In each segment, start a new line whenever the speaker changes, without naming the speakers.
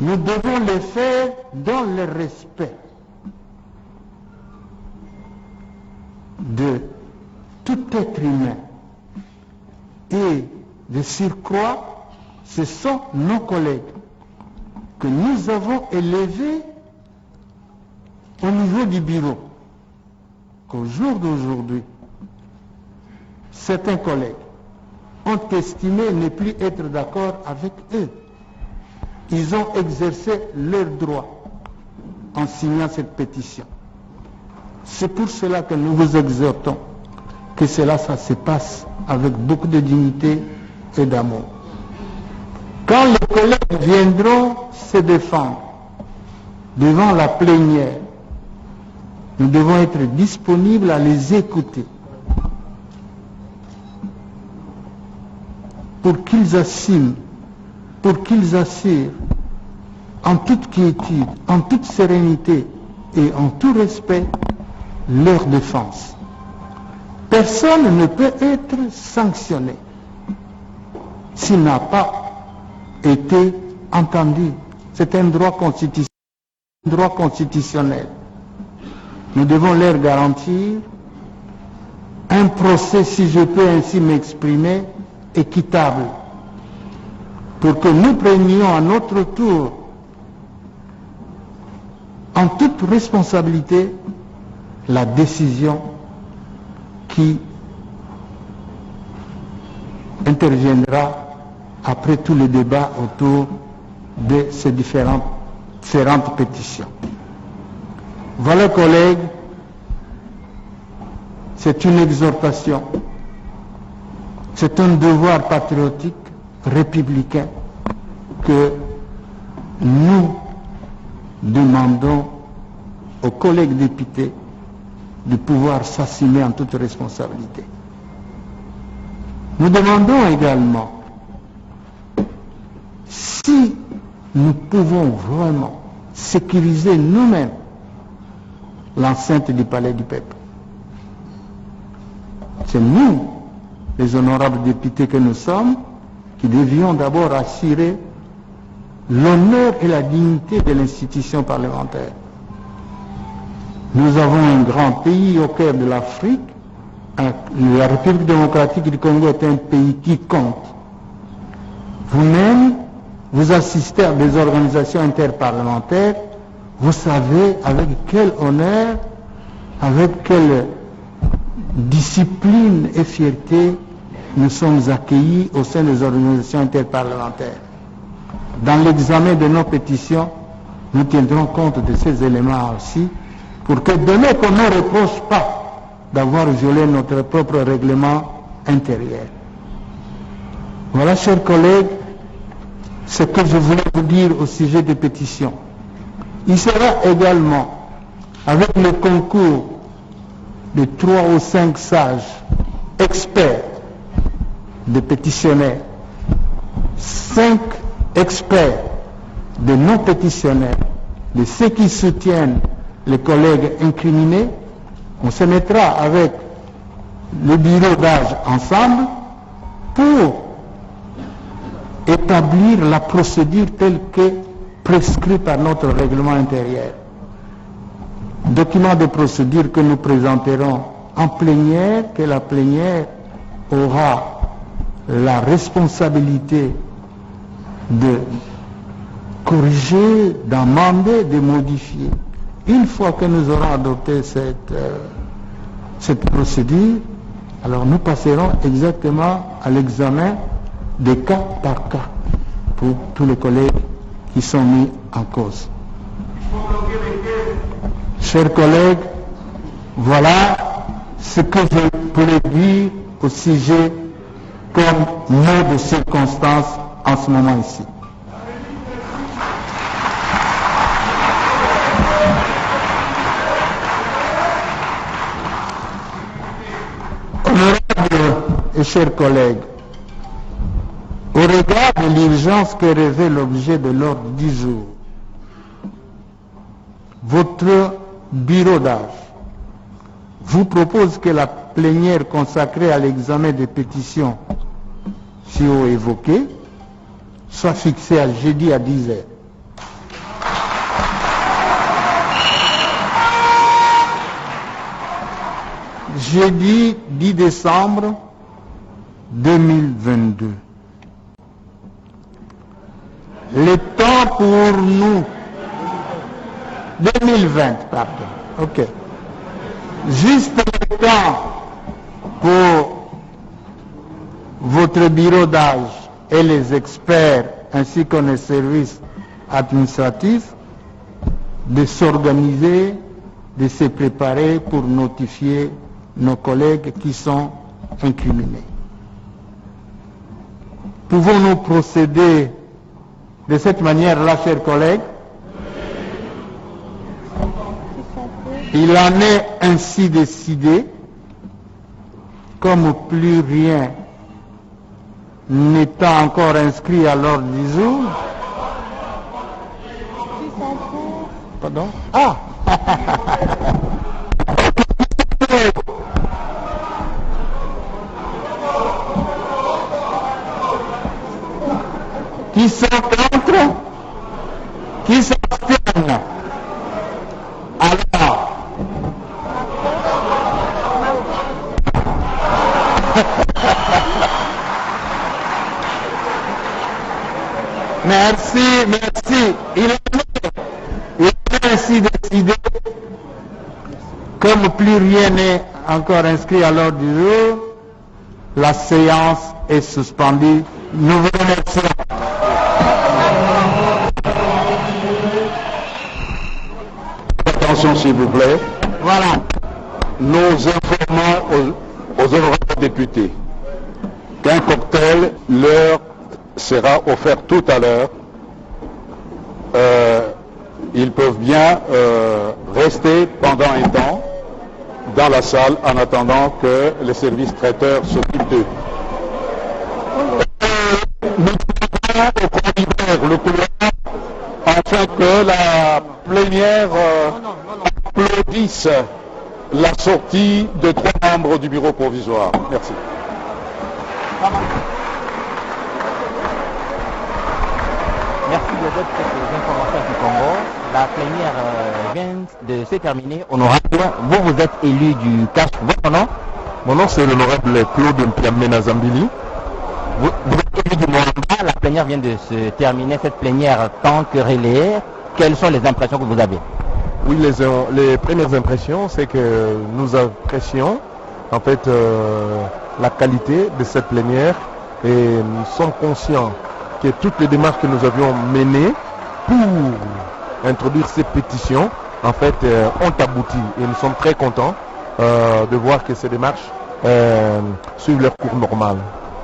nous devons le faire dans le respect de tout être humain. Et de surcroît, ce sont nos collègues que nous avons élevés au niveau du bureau. Qu'au jour d'aujourd'hui, certains collègues ont estimé ne plus être d'accord avec eux. Ils ont exercé leurs droits en signant cette pétition. C'est pour cela que nous vous exhortons que ça se passe avec beaucoup de dignité et d'amour. Quand les collègues viendront se défendre devant la plénière, nous devons être disponibles à les écouter pour qu'ils assument, pour qu'ils assurent en toute quiétude, en toute sérénité et en tout respect leur défense. Personne ne peut être sanctionné s'il n'a pas été entendu. C'est un droit constitutionnel. Nous devons leur garantir un procès, si je peux ainsi m'exprimer, équitable, pour que nous prenions à notre tour, en toute responsabilité, la décision qui interviendra après tous les débats autour de ces différentes pétitions. Voilà, collègues, c'est une exhortation, c'est un devoir patriotique, républicain, que nous demandons aux collègues députés de pouvoir s'assumer en toute responsabilité. Nous demandons également si nous pouvons vraiment sécuriser nous-mêmes l'enceinte du palais du peuple. C'est nous, les honorables députés que nous sommes, qui devions d'abord assurer l'honneur et la dignité de l'institution parlementaire. Nous avons un grand pays au cœur de l'Afrique. La République démocratique du Congo est un pays qui compte. Vous-même, vous assistez à des organisations interparlementaires, vous savez avec quel honneur, avec quelle discipline et fierté nous sommes accueillis au sein des organisations interparlementaires. Dans l'examen de nos pétitions, nous tiendrons compte de ces éléments aussi, pour que demain qu'on ne reproche pas d'avoir violé notre propre règlement intérieur. Voilà, chers collègues, ce que je voulais vous dire au sujet des pétitions. Il sera également, avec le concours de 3 ou 5 sages, experts, de pétitionnaires, 5 experts de non-pétitionnaires, de ceux qui soutiennent les collègues incriminés, on se mettra avec le bureau d'âge ensemble pour établir la procédure telle que prescrite par notre règlement intérieur. Document de procédure que nous présenterons en plénière, que la plénière aura la responsabilité de corriger, d'amender, de modifier. Une fois que nous aurons adopté cette procédure, alors nous passerons exactement à l'examen de cas par cas pour tous les collègues qui sont mis en cause. Chers collègues, voilà ce que je pourrais dire au sujet comme mot de circonstance en ce moment ici. Honorables et chers collègues, au regard de l'urgence que revêt l'objet de l'ordre du jour, votre bureau d'âge vous propose que la plénière consacrée à l'examen des pétitions si haut évoquées soit fixée à jeudi à 10h. jeudi 10 décembre 2022. Le temps pour nous, 2020, pardon, ok. Juste le temps pour votre bureau d'âge et les experts ainsi que les services administratifs de s'organiser, de se préparer pour notifier nos collègues qui sont incriminés. Pouvons-nous procéder de cette manière-là, chers collègues? Il en est ainsi décidé, comme plus rien n'étant encore inscrit à l'ordre du jour. Pardon? Ah! Qui sont contre? Qui s'abstiennent? Alors, merci, merci. Il est ainsi décidé, comme plus rien n'est encore inscrit à l'ordre du jour, la séance est suspendue. Nous vous remercions.
Attention s'il vous plaît.
Voilà.
Nous informons aux honorables députés qu'un cocktail leur sera offert tout à l'heure. Ils peuvent bien rester pendant un temps dans la salle en attendant que les services traiteurs s'occupent d'eux. Nous demandons au corridor, le couloir, afin que la plénière applaudisse la sortie de 3 membres du bureau provisoire. Merci.
Merci de ces informations du Congo. La plénière vient de se terminer. Honorable, vous êtes élu du CAF. Votre nom?
Mon nom c'est l'honorable Claude Mpiamena Zambili.
Vous êtes élu du Mwamba. La plénière vient de se terminer. Cette plénière tant que relais, quelles sont les impressions que vous avez?
Oui, les premières impressions, c'est que nous apprécions en fait la qualité de cette plénière et nous sommes conscients que toutes les démarches que nous avions menées pour introduire ces pétitions en fait ont abouti et nous sommes très contents de voir que ces démarches suivent leur cours normal.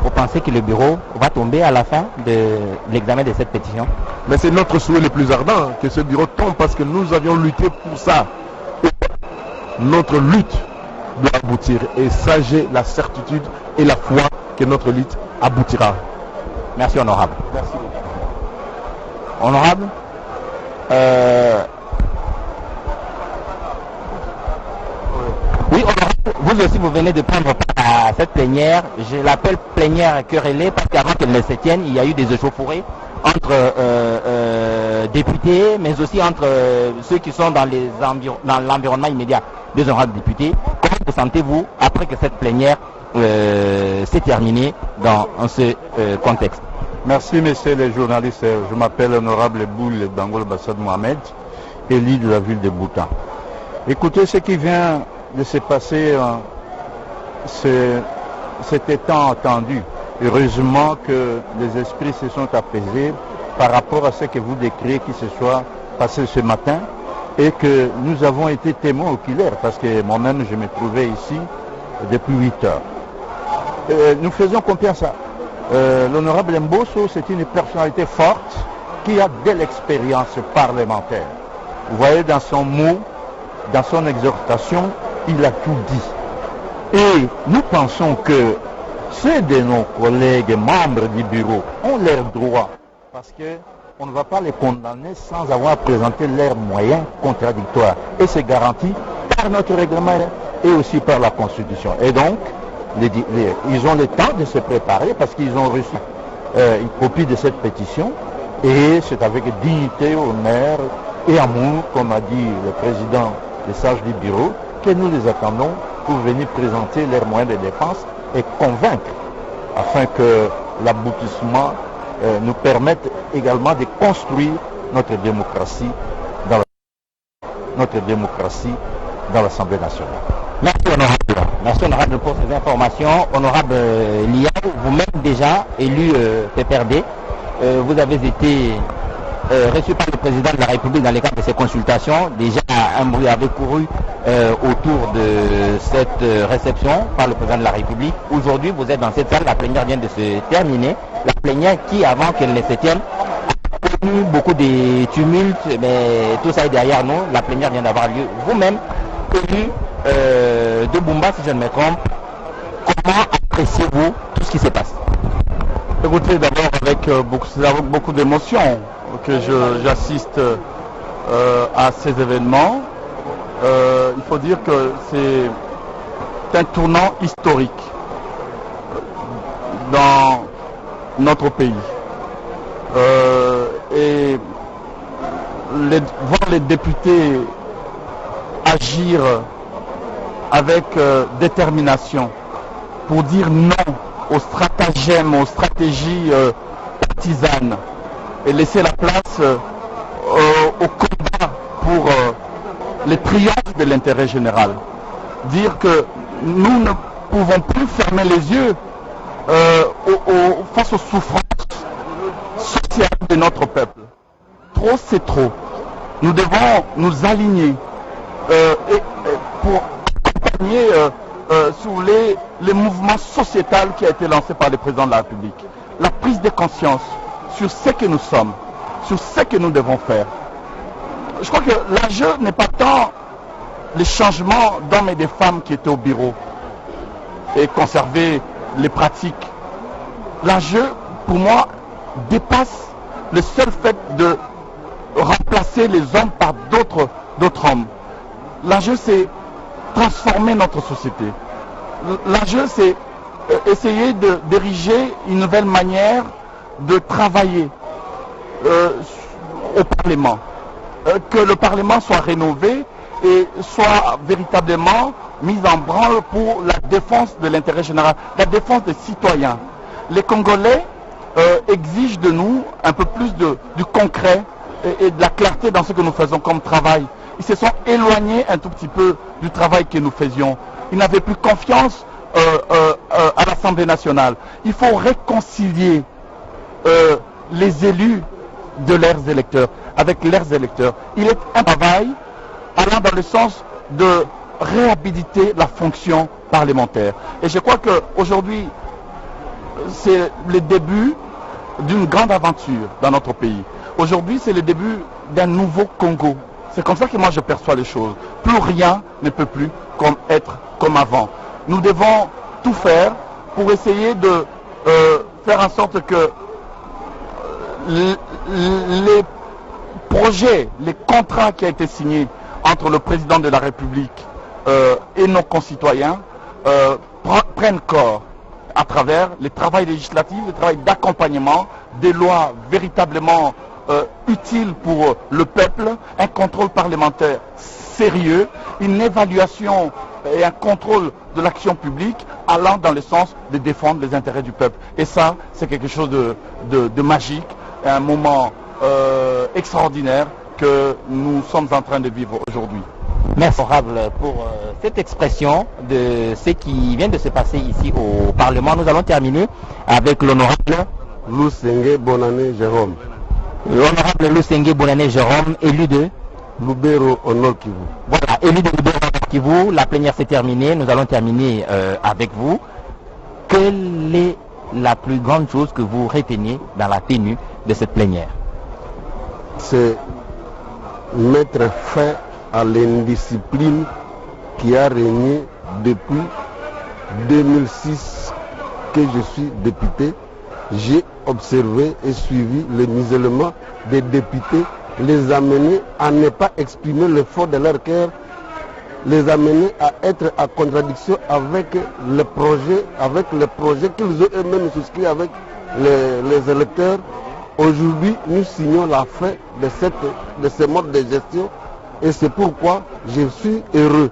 Vous pensez que le bureau va tomber à la fin de l'examen de cette pétition?
Mais c'est notre souhait le plus ardent que ce bureau tombe parce que nous avions lutté pour ça. Et notre lutte doit aboutir et ça j'ai la certitude et la foi que notre lutte aboutira.
Merci honorable.
Merci.
Honorable, oui, honorable, vous aussi vous venez de prendre part à cette plénière. Je l'appelle plénière querellée parce qu'avant qu'elle ne se tienne, il y a eu des échauffourées entre députés, mais aussi entre ceux qui sont dans l'environnement immédiat des honorables députés. Comment vous sentez-vous après que cette plénière s'est terminée dans ce contexte?
Merci messieurs les journalistes. Je m'appelle honorable Boule Bangol Bassad Mohamed, élu de la ville de Boutan. Écoutez, ce qui vient de se passer, c'était tant attendu. Heureusement que les esprits se sont apaisés par rapport à ce que vous décrivez qui se soit passé ce matin et que nous avons été témoins oculaires parce que moi-même je me trouvais ici depuis 8 heures. Nous faisons confiance à l'honorable Mbosso, c'est une personnalité forte qui a de l'expérience parlementaire. Vous voyez dans son mot, dans son exhortation, il a tout dit. Et nous pensons que ceux de nos collègues membres du bureau ont leurs droits parce qu'on ne va pas les condamner sans avoir présenté leurs moyens contradictoires. Et c'est garanti par notre règlement et aussi par la Constitution. Et donc, ils ont le temps de se préparer parce qu'ils ont reçu une copie de cette pétition et c'est avec dignité, honneur et amour, comme a dit le président des sages du bureau, que nous les attendons pour venir présenter leurs moyens de défense et convaincre, afin que l'aboutissement nous permette également de construire notre démocratie dans l'Assemblée nationale.
Merci honorable. Merci honorable pour ces informations. Honorable Liao, vous-même déjà élu PPRD, vous avez été reçu par le président de la République dans le cadre de ces consultations. Déjà, un bruit avait couru autour de cette réception par le président de la République. Aujourd'hui, vous êtes dans cette salle, la plénière vient de se terminer. La plénière qui, avant qu'elle ne se tienne, a connu beaucoup de tumultes, mais tout ça est derrière nous. La plénière vient d'avoir lieu. Vous-même, élu de Bumba, si je ne me trompe, comment appréciez-vous tout ce qui se passe?
Écoutez, d'abord avec beaucoup d'émotion que j'assiste à ces événements. Il faut dire que c'est un tournant historique dans notre pays. Et voir les députés agir avec détermination pour dire non aux stratagèmes, aux stratégies partisanes et laisser la place au combat pour les triomphes de l'intérêt général. Dire que nous ne pouvons plus fermer les yeux face aux souffrances sociales de notre peuple. Trop, c'est trop. Nous devons nous aligner pour accompagner sous les mouvements sociétals qui a été lancé par le président de la République. La prise de conscience sur ce que nous sommes, sur ce que nous devons faire. Je crois que l'enjeu n'est pas tant les changements d'hommes et de femmes qui étaient au bureau et conserver les pratiques. L'enjeu, pour moi, dépasse le seul fait de remplacer les hommes par d'autres hommes. L'enjeu, c'est transformer notre société. L'enjeu, c'est essayer d'ériger une nouvelle manière de travailler au Parlement. Que le Parlement soit rénové et soit véritablement mis en branle pour la défense de l'intérêt général, la défense des citoyens. Les Congolais exigent de nous un peu plus du concret et de la clarté dans ce que nous faisons comme travail. Ils se sont éloignés un tout petit peu du travail que nous faisions. Ils n'avaient plus confiance à l'Assemblée nationale. Il faut réconcilier les élus de leurs électeurs, avec leurs électeurs. Il est un travail allant dans le sens de réhabiliter la fonction parlementaire. Et je crois qu'aujourd'hui, c'est le début d'une grande aventure dans notre pays. Aujourd'hui, c'est le début d'un nouveau Congo. C'est comme ça que moi je perçois les choses. Plus rien ne peut plus être comme avant. Nous devons tout faire pour essayer de faire en sorte que les projets, les contrats qui ont été signés entre le président de la République et nos concitoyens prennent corps à travers le travail législatif, le travail d'accompagnement, des lois véritablement utiles pour le peuple, un contrôle parlementaire sérieux, une évaluation et un contrôle de l'action publique allant dans le sens de défendre les intérêts du peuple. Et ça, c'est quelque chose de magique, un moment extraordinaire que nous sommes en train de vivre aujourd'hui.
Merci honorable pour cette expression de ce qui vient de se passer ici au Parlement. Nous allons terminer avec l'honorable
Lusenge Bonane Jérôme.
L'honorable Lusenge Bonane Jérôme, élu de
Lubero au Nord Kivu.
Voilà, élu de Lubero au Nord Kivu. La plénière s'est terminée. Nous allons terminer avec vous. Quelle est la plus grande chose que vous retenez dans la tenue de cette plénière?
C'est mettre fin à l'indiscipline qui a régné depuis 2006 que je suis député. J'ai observé et suivi le musellement des députés, les amener à ne pas exprimer le fond de leur cœur, les amener à être en contradiction avec le projet qu'ils ont eux-mêmes souscrit avec les électeurs. Aujourd'hui, nous signons la fin de ce mode de gestion et c'est pourquoi je suis heureux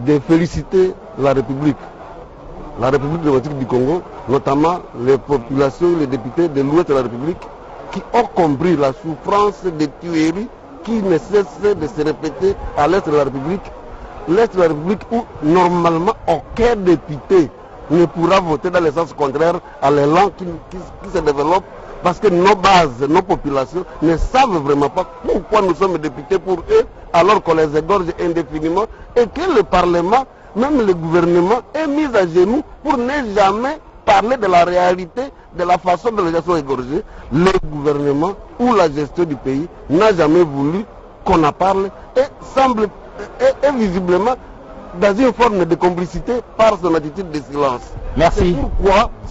de féliciter la République démocratique du Congo, notamment les populations, les députés de l'Ouest de la République, qui ont compris la souffrance des tueries qui ne cessent de se répéter à l'Est de la République. L'Est de la République où normalement aucun député ne pourra voter dans le sens contraire à l'élan qui se développe, parce que nos bases, nos populations ne savent vraiment pas pourquoi nous sommes députés pour eux alors qu'on les égorge indéfiniment et que le Parlement, même le gouvernement, est mis à genoux pour ne jamais parler de la réalité, de la façon dont les gens sont égorgés. Le gouvernement ou la gestion du pays n'a jamais voulu qu'on en parle et semble et visiblement dans une forme de complicité par son attitude de silence.
Merci.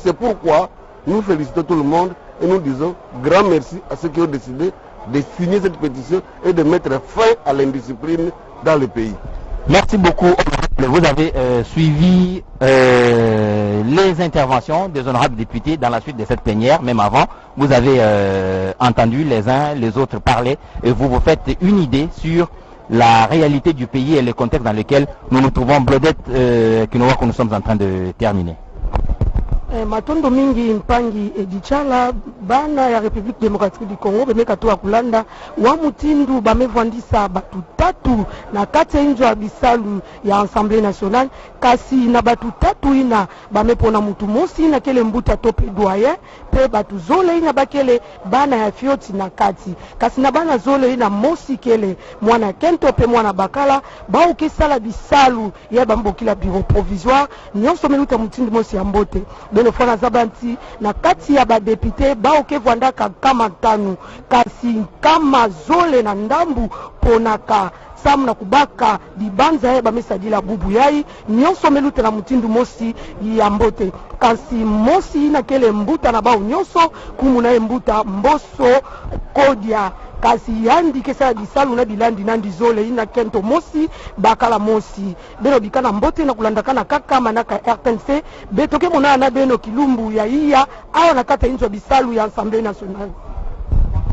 C'est pourquoi nous félicitons tout le monde et nous disons grand merci à ceux qui ont décidé de signer cette pétition et de mettre fin à l'indiscipline dans le pays.
Merci beaucoup. Vous avez suivi les interventions des honorables députés dans la suite de cette plénière, même avant. Vous avez entendu les uns les autres parler et vous vous faites une idée sur la réalité du pays et le contexte dans lequel nous nous trouvons. Blodette, que nous sommes en train de terminer.
Matondo mingi mpangi edichala bana ya République démocratique du Congo bemeka to kulanda wa mutindu bamevandisa batu tatu na kati injo ya bisalu ya Assemblée nationale kasi na batu tatu ina bamepona mutu mosi na kele mbuta tope doyen pe batu zole ina bakele bana ya fioti na kati kasi na bana zole ina mosi kele mwana kento pe mwana bakala ba ukisala bisalu ya bambokila bureau provisoire nyonso meluta mutindu mosi ya mbote le fona zabanti na kati ya badepite baoke vwandaka kama tanu kasi kama zole na ndambu ponaka samu na kubaka dibanza ya bamesadila bubu yai nyonso melute na mutindu mosi ya mbote kasi mosi na kele mbuta na bao nyonso kumu na mbuta mboso kodia kasi yandi kesa bisalu na bilandi nandi zole ina kento mosi bakala mosi beno bikana mbote na kulandakana kaka manaka RTNC betoke mona na beno kilumbu ya iya awa na kata inzo bisalu ya Assemblée nationale.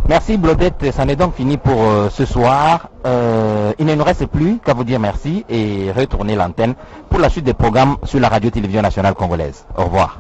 Merci Blodette, c'en est donc fini pour ce soir. Il ne nous reste plus qu'à vous dire merci et retourner l'antenne pour la suite des programmes sur la radio-télévision nationale congolaise. Au revoir.